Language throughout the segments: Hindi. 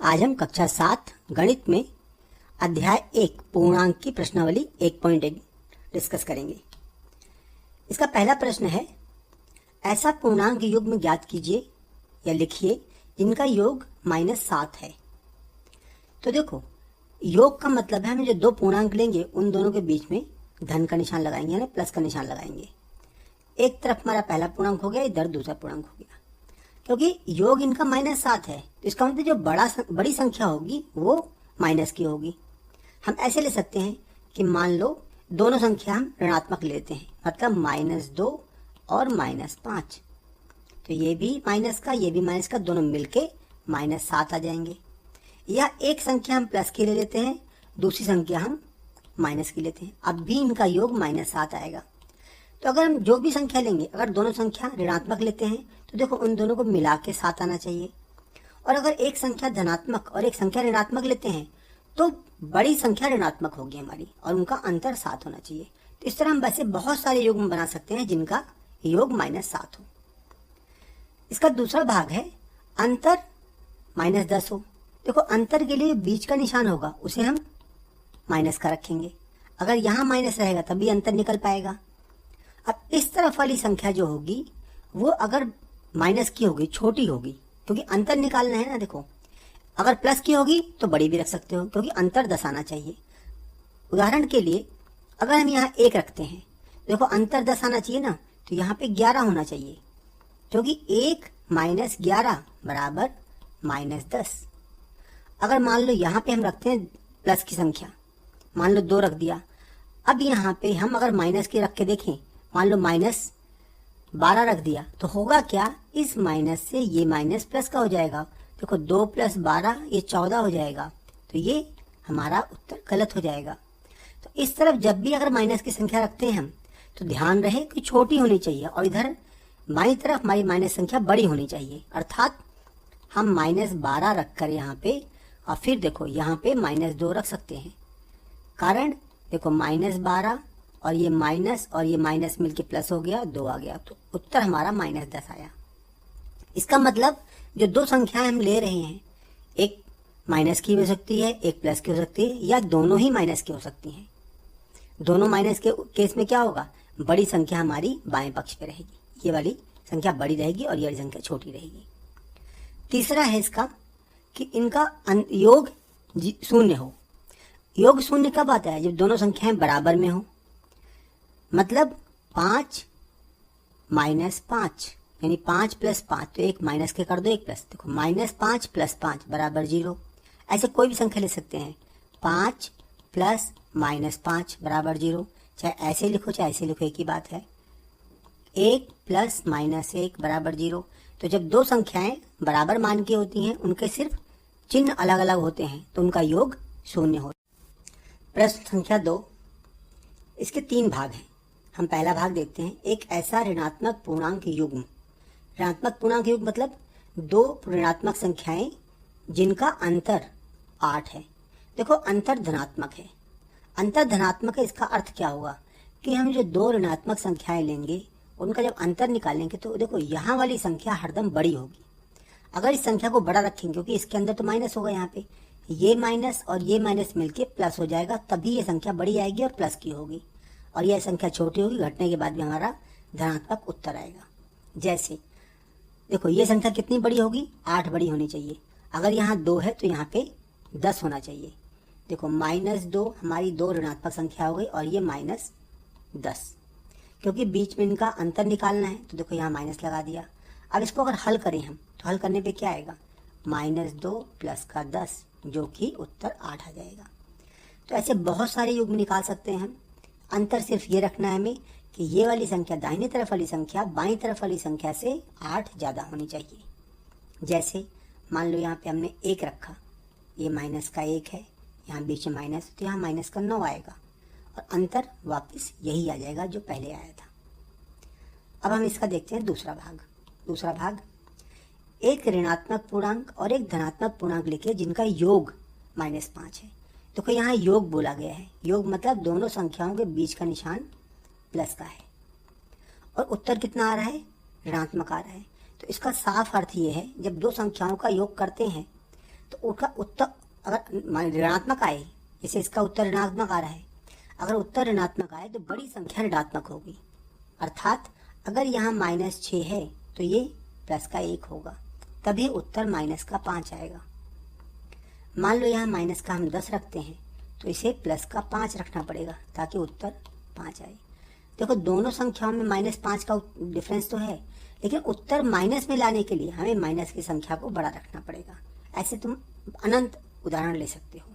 आज हम कक्षा 7 गणित में अध्याय 1 पूर्णांक की प्रश्नावली 1.1 डिस्कस करेंगे। इसका पहला प्रश्न है, ऐसा पूर्णांक युग्म ज्ञात कीजिए या लिखिए जिनका योग -7 है। तो देखो, योग का मतलब है हम जो दो पूर्णांक लेंगे उन दोनों के बीच में धन का निशान लगाएंगे, यानी प्लस का निशान लगाएंगे। एक तरफ हमारा पहला पूर्णांक हो गया, इधर दूसरा पूर्णांक हो गया। क्योंकि योग इनका -7 है तो इसका मतलब जो बड़ी संख्या होगी वो माइनस की होगी। हम ऐसे ले सकते हैं कि मान लो दोनों संख्या हम ऋणात्मक लेते हैं, मतलब -2 और -5। तो ये भी माइनस का, ये भी माइनस का, दोनों मिलके -7 आ जाएंगे। या एक संख्या हम प्लस की ले लेते हैं, दूसरी संख्या हम माइनस की लेते हैं, अब भी इनका योग -7 आएगा। तो अगर हम जो भी संख्या लेंगे, अगर दोनों संख्या ऋणात्मक लेते हैं तो देखो उन दोनों को मिला के 7 आना चाहिए। और अगर एक संख्या धनात्मक और एक संख्या ऋणात्मक लेते हैं तो बड़ी संख्या ऋणात्मक होगी हमारी और उनका अंतर 7 होना चाहिए। तो इस तरह हम वैसे बहुत सारे योग बना सकते हैं जिनका योग -7 हो। इसका दूसरा भाग है अंतर -10 हो। देखो, अंतर के लिए बीच का निशान होगा उसे हम माइनस का रखेंगे। अगर यहाँ माइनस रहेगा तभी अंतर निकल पाएगा। अब इस तरफ वाली संख्या जो होगी वो अगर माइनस की होगी, छोटी होगी, क्योंकि अंतर निकालना है ना। देखो, अगर प्लस की होगी तो बड़ी भी रख सकते हो क्योंकि अंतर 10 आना चाहिए। उदाहरण के लिए अगर हम यहाँ 1 रखते हैं, देखो अंतर 10 आना चाहिए ना, तो यहाँ पे 11 होना चाहिए क्योंकि 1 - 11 बराबर -10। अगर मान लो यहाँ पे हम रखते हैं प्लस की संख्या, मान लो 2 रख दिया। अब यहाँ पे हम अगर माइनस के रख के देखें, मान लो -12 रख दिया, तो होगा क्या, इस माइनस से ये माइनस प्लस का हो जाएगा। देखो 2 + 12 ये 14 हो जाएगा। तो ये हमारा उत्तर गलत हो जाएगा। तो इस तरफ जब भी अगर माइनस की संख्या रखते हैं हम, तो ध्यान रहे कि छोटी होनी चाहिए और इधर बाईं तरफ हमारी माइनस संख्या बड़ी होनी चाहिए। अर्थात हम -12 रख कर यहाँ पे, और फिर देखो यहाँ पे -2 रख सकते हैं। कारण देखो -12 और ये माइनस मिलके प्लस हो गया, 2 आ गया, तो उत्तर हमारा -10 आया। इसका मतलब जो दो संख्याएं हम ले रहे हैं, एक माइनस की हो सकती है, एक प्लस की हो सकती है, या दोनों ही माइनस की हो सकती हैं। दोनों माइनस के केस में क्या होगा, बड़ी संख्या हमारी बाएं पक्ष पे रहेगी, ये वाली संख्या बड़ी रहेगी और ये वाली संख्या छोटी रहेगी। तीसरा है इसका कि इनका योग 0 हो। योग 0 कब आता है, जब दोनों संख्याएं बराबर में हो। मतलब 5 - 5, यानी 5 + 5, तो एक माइनस के कर दो, एक प्लस। देखो -5 + 5 बराबर 0। ऐसे कोई भी संख्या ले सकते हैं, 5 + -5 बराबर 0। चाहे ऐसे लिखो चाहे ऐसे लिखो, एक ही बात है। 1 + -1 बराबर 0। तो जब दो संख्याएं बराबर मान की होती हैं, उनके सिर्फ चिन्ह अलग अलग होते हैं, तो उनका योग 0 होता है। प्रश्न संख्या 2, इसके 3 भाग हैं। हम पहला भाग देखते हैं, एक ऐसा ऋणात्मक पूर्णांक युग्म। ऋणात्मक पूर्णांक युग्म मतलब दो ऋणात्मक संख्याएं जिनका अंतर 8 है। देखो, अंतर धनात्मक है। अंतर धनात्मक है, इसका अर्थ क्या होगा कि हम जो दो ऋणात्मक संख्याएं लेंगे उनका जब अंतर निकालेंगे तो देखो यहाँ वाली संख्या हरदम बड़ी होगी। अगर इस संख्या को बड़ा रखेंगे, क्योंकि इसके अंदर तो माइनस होगा, यहाँ पे ये माइनस और ये माइनस मिलके प्लस हो जाएगा, तभी ये संख्या बड़ी आएगी और प्लस की होगी। और यह संख्या छोटी होगी, घटने के बाद भी हमारा धनात्मक उत्तर आएगा। जैसे देखो, ये संख्या कितनी बड़ी होगी, 8 बड़ी होनी चाहिए। अगर यहाँ 2 है तो यहाँ पे 10 होना चाहिए। देखो -2 हमारी दो ऋणात्मक संख्या हो गई और ये -10, क्योंकि बीच में इनका अंतर निकालना है, तो देखो यहाँ माइनस लगा दिया। अब इसको अगर हल करें हम, तो हल करने पे क्या आएगा, -2 + का 10, जो कि उत्तर 8 आ जाएगा। तो ऐसे बहुत सारे युग्म निकाल सकते हैं हम। अंतर सिर्फ ये रखना है हमें कि ये वाली संख्या, दाहिनी तरफ वाली संख्या बाईं तरफ वाली संख्या से 8 ज़्यादा होनी चाहिए। जैसे मान लो यहाँ पे हमने 1 रखा, ये माइनस का 1 है, यहाँ बीच में माइनस, तो यहाँ माइनस का 9 आएगा और अंतर वापस यही आ जाएगा जो पहले आया था। अब हम इसका देखते हैं दूसरा भाग। दूसरा भाग, एक ऋणात्मक पूर्णांक और एक धनात्मक पूर्णांक लिखे जिनका योग -5 है। देखो यहाँ योग बोला गया है, योग मतलब दोनों संख्याओं के बीच का निशान प्लस का है और उत्तर कितना आ रहा है, ऋणात्मक आ रहा है। तो इसका साफ अर्थ ये है, जब दो संख्याओं का योग करते हैं तो उसका उत्तर अगर ऋणात्मक आए, जैसे इसका उत्तर ऋणात्मक आ रहा है, अगर उत्तर ऋणात्मक आए तो बड़ी संख्या ऋणात्मक होगी। अर्थात अगर यहाँ -6 है तो ये +1 होगा, तभी उत्तर -5 आएगा। मान लो यहाँ माइनस का हम 10 रखते हैं तो इसे +5 रखना पड़ेगा ताकि उत्तर 5 आए। देखो दोनों संख्याओं में -5 का डिफरेंस तो है, लेकिन उत्तर माइनस में लाने के लिए हमें माइनस की संख्या को बड़ा रखना पड़ेगा। ऐसे तुम अनंत उदाहरण ले सकते हो।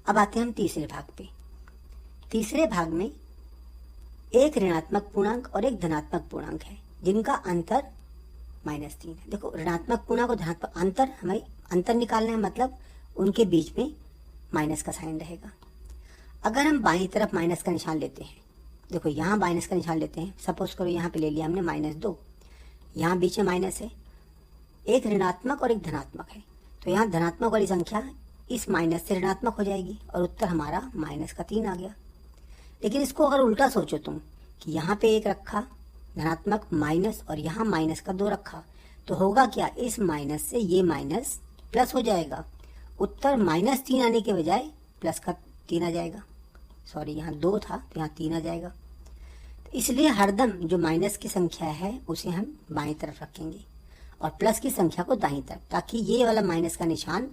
अब आते हैं हम तीसरे भाग पे। तीसरे भाग में एक ऋणात्मक पूर्णांक और एक धनात्मक पूर्णांक है जिनका अंतर -3 है। देखो ऋणात्मक पूर्णांक और धनात्मक अंतर, हमें अंतर निकालना है, मतलब उनके बीच में माइनस का साइन रहेगा। अगर हम बाईं तरफ माइनस का निशान लेते हैं, देखो यहाँ माइनस का निशान लेते हैं, सपोज करो यहाँ पे ले लिया हमने -2, यहाँ बीच में माइनस है, एक ऋणात्मक और एक धनात्मक है, तो यहाँ धनात्मक वाली संख्या इस माइनस से ऋणात्मक हो जाएगी और उत्तर हमारा -3 आ गया। लेकिन इसको अगर उल्टा सोचो तुम कि यहाँ पे 1 रखा धनात्मक माइनस और यहाँ -2 रखा, तो होगा क्या, इस माइनस से ये माइनस प्लस हो जाएगा, उत्तर -3 आने के बजाय +3 आ जाएगा। सॉरी, यहाँ 2 था तो यहाँ 3 आ जाएगा। तो इसलिए हरदम जो माइनस की संख्या है उसे हम बाईं तरफ रखेंगे और प्लस की संख्या को दाईं तरफ, ताकि ये वाला माइनस का निशान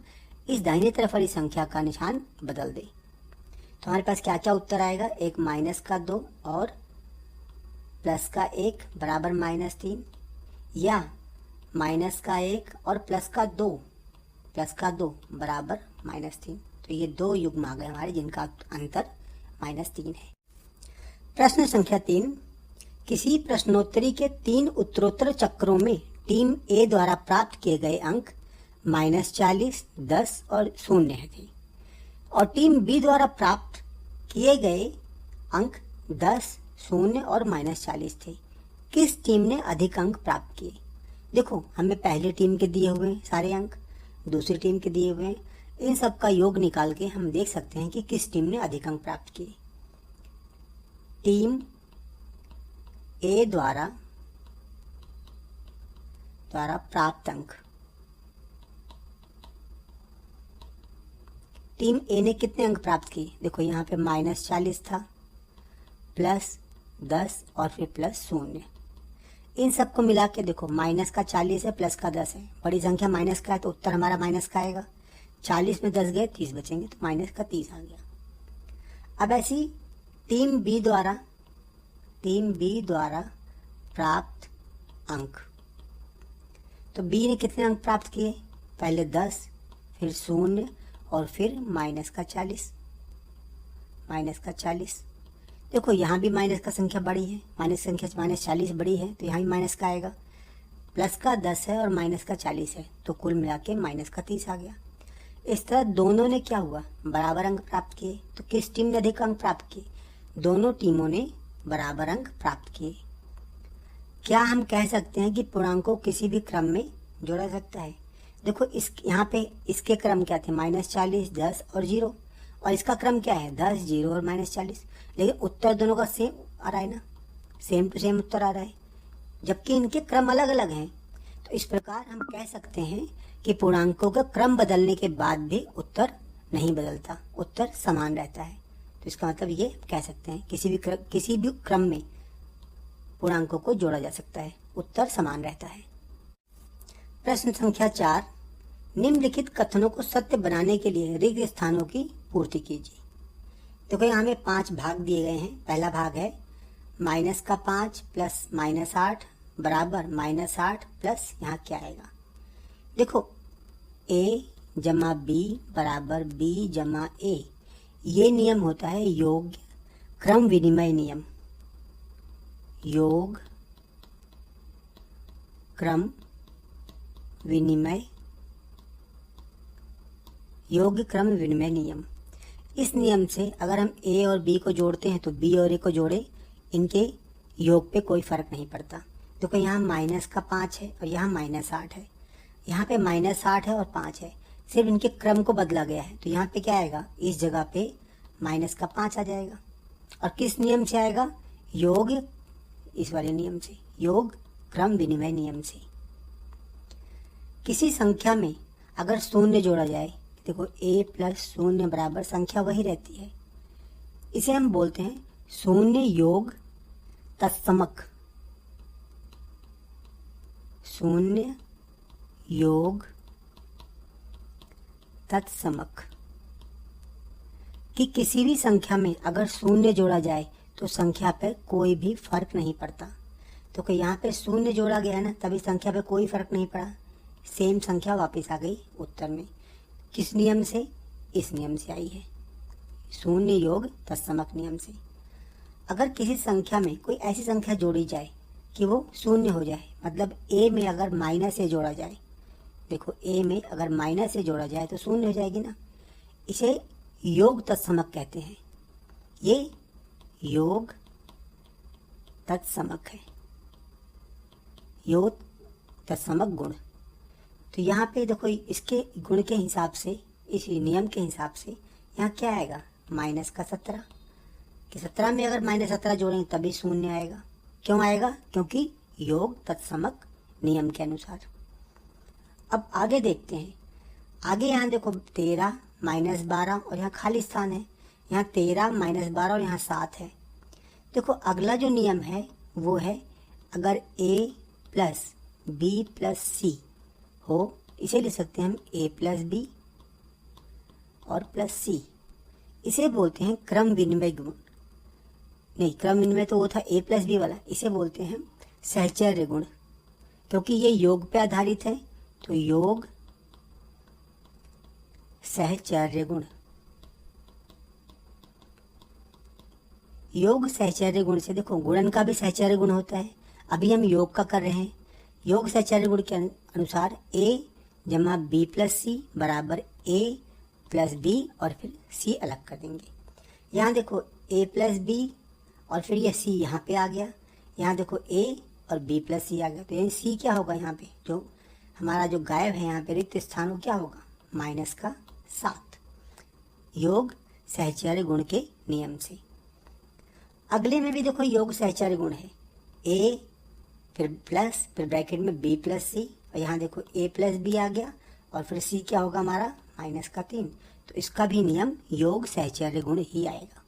इस दाहिने तरफ वाली संख्या का निशान बदल दे। तो हमारे पास क्या क्या उत्तर आएगा, एक -2 और +1 बराबर -3, या -1 और +2 बराबर -3। तो ये 2 युग्म आ गए हमारे जिनका अंतर -3 है। प्रश्न संख्या 3, किसी प्रश्नोत्तरी के 3 उत्तरोत्तर चक्रों में टीम ए द्वारा प्राप्त किए गए अंक -40, 10 और 0 थे और टीम बी द्वारा प्राप्त किए गए अंक 10, 0 और -40 थे। किस टीम ने अधिक अंक प्राप्त किए? देखो हमें पहली टीम के दिए हुए सारे अंक, दूसरी टीम के दिए हुए, इन सब का योग निकाल के हम देख सकते हैं कि किस टीम ने अधिक अंक प्राप्त किए। टीम ए द्वारा प्राप्त अंक, टीम ए ने कितने अंक प्राप्त किए? देखो यहाँ पे -40 था, +10 और फिर +0। इन सबको मिला के देखो -40 है, +10 है, बड़ी संख्या माइनस का है तो उत्तर हमारा माइनस का आएगा। 40 में 10 गए, 30 बचेंगे, तो -30 आ गया। अब ऐसी टीम बी द्वारा प्राप्त अंक, तो बी ने कितने अंक प्राप्त किए? पहले 10, फिर 0 और फिर -40। देखो यहाँ भी माइनस का संख्या बड़ी है, माइनस संख्या -40 बड़ी है, तो यहाँ भी माइनस का आएगा। प्लस का 10 है और माइनस का 40 है, तो कुल मिला के -30 आ गया। इस तरह दोनों ने क्या हुआ, बराबर अंक प्राप्त किए। तो किस टीम ने अधिक अंक प्राप्त किए? दोनों टीमों ने बराबर अंक प्राप्त किए। क्या हम कह सकते हैं कि पूर्णांक को किसी भी क्रम में जोड़ा सकता है? देखो यहाँ पे इसके क्रम क्या थे, -40, 10 और 0, और इसका क्रम क्या है, 10, 0 और -40। लेकिन उत्तर दोनों का सेम आ रहा है ना, सेम टू सेम उत्तर आ रहा है, जबकि इनके क्रम अलग अलग हैं। तो इस प्रकार हम कह सकते हैं कि पूर्णांकों का क्रम बदलने के बाद भी उत्तर नहीं बदलता, उत्तर समान रहता है। तो इसका मतलब ये कह सकते हैं किसी भी क्रम में पूर्णांकों को जोड़ा जा सकता है, उत्तर समान रहता है। प्रश्न संख्या 4, निम्नलिखित कथनों को सत्य बनाने के लिए रिक्त स्थानों की पूर्ति कीजिए। देखो यहाँ में 5 भाग दिए गए हैं। पहला भाग है -5 प्लस -8 बराबर -8 प्लस यहाँ क्या आएगा, देखो a जमा b बराबर b जमा a, ये नियम होता है योग क्रम विनिमय नियम, योग क्रम विनिमय नियम। इस नियम से अगर हम a और b को जोड़ते हैं तो b और a को जोड़े, इनके योग पे कोई फर्क नहीं पड़ता। देखो यहाँ -5 है और यहाँ -8 है, यहाँ पे -8 है और 5 है, सिर्फ इनके क्रम को बदला गया है। तो यहाँ पे क्या आएगा, इस जगह पे -5 आ जाएगा। और किस नियम से आएगा, योग इस वाले नियम से, योग क्रम विनिमय नियम से। किसी संख्या में अगर शून्य जोड़ा जाए, देखो a प्लस शून्य बराबर संख्या वही रहती है, इसे हम बोलते हैं शून्य योग तत्समक। शून्य योग तत्समक कि किसी भी संख्या में अगर शून्य जोड़ा जाए तो संख्या पे कोई भी फर्क नहीं पड़ता। तो कि यहाँ पे शून्य जोड़ा गया ना, तभी संख्या पे कोई फर्क नहीं पड़ा, सेम संख्या वापस आ गई उत्तर में। किस नियम से? इस नियम से आई है, शून्य योग तत्समक नियम से। अगर किसी संख्या में कोई ऐसी संख्या जोड़ी जाए कि वो शून्य हो जाए, मतलब a में अगर माइनस a जोड़ा जाए, देखो a में अगर माइनस a जोड़ा जाए तो शून्य हो जाएगी ना, इसे योग तत्समक कहते हैं। ये योग तत्समक है, योग तत्समक गुण। तो यहाँ पे देखो इसके गुण के हिसाब से, इस नियम के हिसाब से यहाँ क्या आएगा? माइनस का 17, कि 17 में अगर माइनस 17 जोड़ेंगे तभी शून्य आएगा। क्यों आएगा? क्योंकि योग तत्समक नियम के अनुसार। अब आगे देखते हैं। आगे यहाँ देखो 13 माइनस 12 और यहाँ खाली स्थान है, यहाँ 13 माइनस 12 और यहाँ 7 है। देखो अगला जो नियम है वो है अगर a plus b plus c हो, इसे लिख सकते हैं हम a प्लस b और प्लस c। इसे बोलते हैं क्रम विनिमय गुण। नहीं, क्रम विनिमय तो वो था a प्लस b वाला, इसे बोलते हैं सहचर्य गुण। क्योंकि ये योग पे आधारित है तो योग सहचर्य गुण। योग सहचर्य गुण से देखो गुणन का भी सहचर्य गुण होता है, अभी हम योग का कर रहे हैं। योग सहचर्य गुण के अनुसार a जमा b प्लस c बराबर a प्लस b और फिर c अलग कर देंगे। यहाँ देखो a प्लस b और फिर ये c यहाँ पे आ गया, यहाँ देखो a और b प्लस c आ गया, तो यानी c क्या होगा? यहाँ पे जो हमारा जो गायब है यहाँ पे रिक्त स्थान, वो क्या होगा? माइनस का 7, योग सहचर्य गुण के नियम से। अगले में भी देखो योग सहचर्य गुण है, a फिर प्लस फिर ब्रैकेट में b प्लस c और यहाँ देखो a प्लस b आ गया और फिर c क्या होगा हमारा? माइनस का 3। तो इसका भी नियम योग सहचर्य गुण ही आएगा।